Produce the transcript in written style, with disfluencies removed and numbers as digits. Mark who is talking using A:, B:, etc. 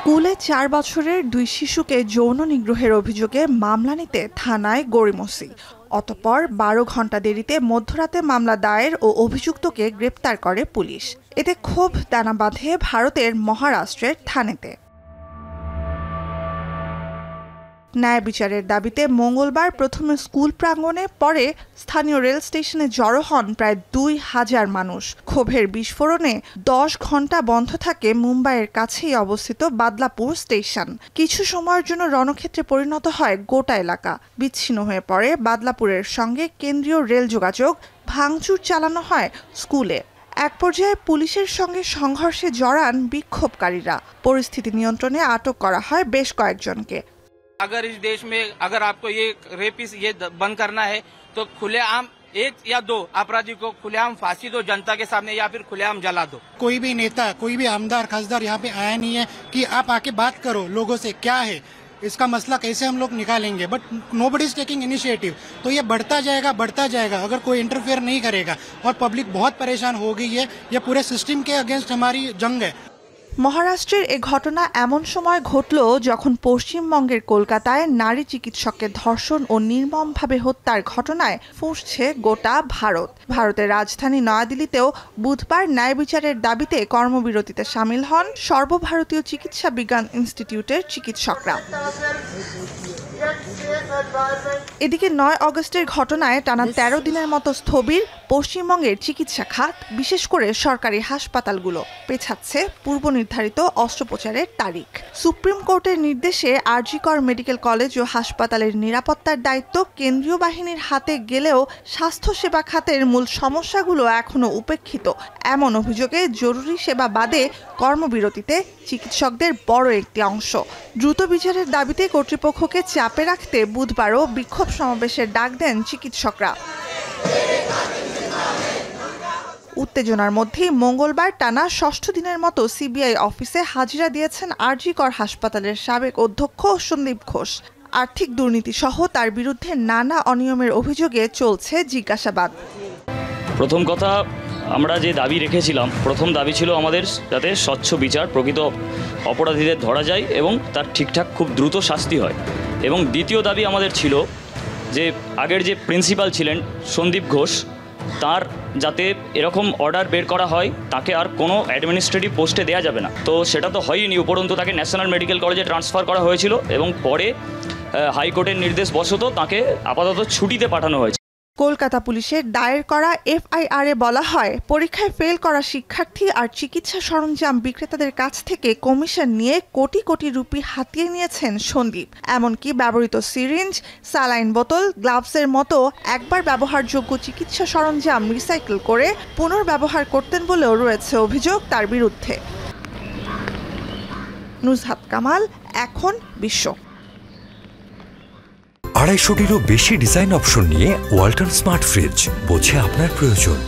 A: স্কুলে ৪ বছরের ২ শিশুকে যৌন নিগ্রহের অভিযোগে মামলা নিতে থানায় গড়িমসি। অতঃপর ১২ ঘণ্টা দেরিতে মধ্যরাতে মামলা দায়ের ও অভিযুক্তকে গ্রেপ্তার করে পুলিশ। এতে ক্ষোভ দানা বাঁধে ভারতের মহারাষ্ট্রের থানেতে। ন্যায় বিচারের দাবিতে মঙ্গলবার প্রথমে স্কুল প্রাঙ্গণে, পরে স্থানীয় রেল স্টেশনে জড়ো হন প্রায় ২,০০০ মানুষ। ক্ষোভের বিস্ফোরণে ১০ ঘণ্টা বন্ধ থাকে মুম্বাইয়ের কাছেই অবস্থিত বাদলাপুর স্টেশন। কিছু সময়ের জন্য রণক্ষেত্রে পরিণত হয় গোটা এলাকা। বিচ্ছিন্ন হয়ে পড়ে বাদলাপুরের সঙ্গে কেন্দ্রীয় রেল যোগাযোগ, ভাঙচুর চালানো হয় স্কুলে। এক পর্যায়ে পুলিশের সঙ্গে সংঘর্ষে জড়ান বিক্ষোভকারীরা। পরিস্থিতি নিয়ন্ত্রণে আটক করা হয় বেশ কয়েকজনকে।
B: अगर इस देश में अगर आपको ये रेपिस ये बंद करना है तो खुलेआम 1 या 2 अपराधी को खुलेआम फांसी दो जनता के सामने, या फिर खुलेआम जला दो।
C: कोई भी नेता, कोई भी आमदार खासदार यहाँ पे आया नहीं है कि आप आके बात करो लोगों से, क्या है इसका मसला, कैसे हम लोग निकालेंगे। But nobody is taking initiative. तो ये बढ़ता जाएगा अगर कोई इंटरफेयर नहीं करेगा। और पब्लिक बहुत परेशान हो गई है। ये पूरे सिस्टम के अगेंस्ट हमारी जंग है।
A: মহারাষ্ট্রের এ ঘটনা এমন সময় ঘটল যখন পশ্চিমবঙ্গের কলকাতায় নারী চিকিৎসককে ধর্ষণ ও নির্মমভাবে হত্যার ঘটনায় ফুঁসছে গোটা ভারত। ভারতের রাজধানী নয়াদিল্লিতেও বুধবার ন্যায় বিচারের দাবিতে কর্মবিরতিতে সামিল হন সর্বভারতীয় চিকিৎসা বিজ্ঞান ইনস্টিটিউটের চিকিৎসকরা। এদিকে ৯ আগস্টের ঘটনায় টানা ১৩ দিনের মতো স্থবির পশ্চিমবঙ্গের চিকিৎসা খাত, বিশেষ করে সরকারি হাসপাতালগুলো। পেছাচ্ছে পূর্ব নির্ধারিত অস্ত্রোপচারের তারিখ। সুপ্রিম কোর্টের নির্দেশে আরজি কর মেডিকেল কলেজ ও হাসপাতালের নিরাপত্তার দায়িত্ব কেন্দ্রীয় বাহিনীর হাতে গেলেও স্বাস্থ্যসেবা খাতের মূল সমস্যাগুলো এখনো উপেক্ষিত। এমন অভিযোগে জরুরি সেবা বাদে কর্মবিরতিতে চিকিৎসকদের বড় একটি অংশ। দ্রুত বিচারের দাবিতে কর্তৃপক্ষকে চাপে রাখতে বুধবারও বিক্ষোভ সমাবেশের ডাক দেন চিকিৎসকরা। উত্তেজনার মধ্যেই মঙ্গলবার টানা ৬ষ্ঠ দিনের মতো সিবিআই অফিসে হাজিরা দিয়েছেন আরজি কর হাসপাতালের সাবেক অধ্যক্ষ সন্দীপ ঘোষ। আর্থিক দুর্নীতি সহ তার বিরুদ্ধে নানা অনিয়মের অভিযোগে চলছে জিজ্ঞাসাবাদ।
D: প্রথম কথা, আমরা যে দাবি রেখেছিলাম, প্রথম দাবি ছিল আমাদের যাতে স্বচ্ছ বিচার, প্রকৃত অপরাধীদের ধরা যায় এবং তার ঠিকঠাক খুব দ্রুত শাস্তি হয়। এবং দ্বিতীয় দাবি আমাদের ছিল যে আগের যে প্রিন্সিপাল ছিলেন সন্দীপ ঘোষ, তার যাতে এরকম অর্ডার বের করা হয় তাকে আর কোনো অ্যাডমিনিস্ট্রেটিভ পোস্টে দেওয়া যাবে না। তো সেটা তো হয়নি, উপরন্তু তাকে ন্যাশনাল মেডিকেল কলেজে ট্রান্সফার করা হয়েছিল এবং পরে হাইকোর্টের নির্দেশ বশত তাকে আপাতত ছুটিতে পাঠানো হয়েছে।
A: কলকাতা পুলিশের দায়ের করা এফআইআরে বলা হয়, পরীক্ষায় ফেল করা শিক্ষার্থী আর চিকিৎসা সরঞ্জাম বিক্রেতাদের কাছ থেকে কমিশন নিয়ে কোটি কোটি রুপি হাতিয়ে নিয়েছেন সন্দীপ। এমনকি ব্যবহৃত সিরিঞ্জ, স্যালাইন বোতল, গ্লাভসের মতো একবার ব্যবহারযোগ্য চিকিৎসা সরঞ্জাম রিসাইকেল করে পুনর্ব্যবহার করতেন বলেও রয়েছে অভিযোগ তার বিরুদ্ধে। নুজহাত কামাল, এখন বিশ্ব।
E: ২৫০টিরও বেশি ডিজাইন অপশন নিয়ে ওয়ালটন স্মার্ট ফ্রিজ, বোঝে আপনার প্রয়োজন।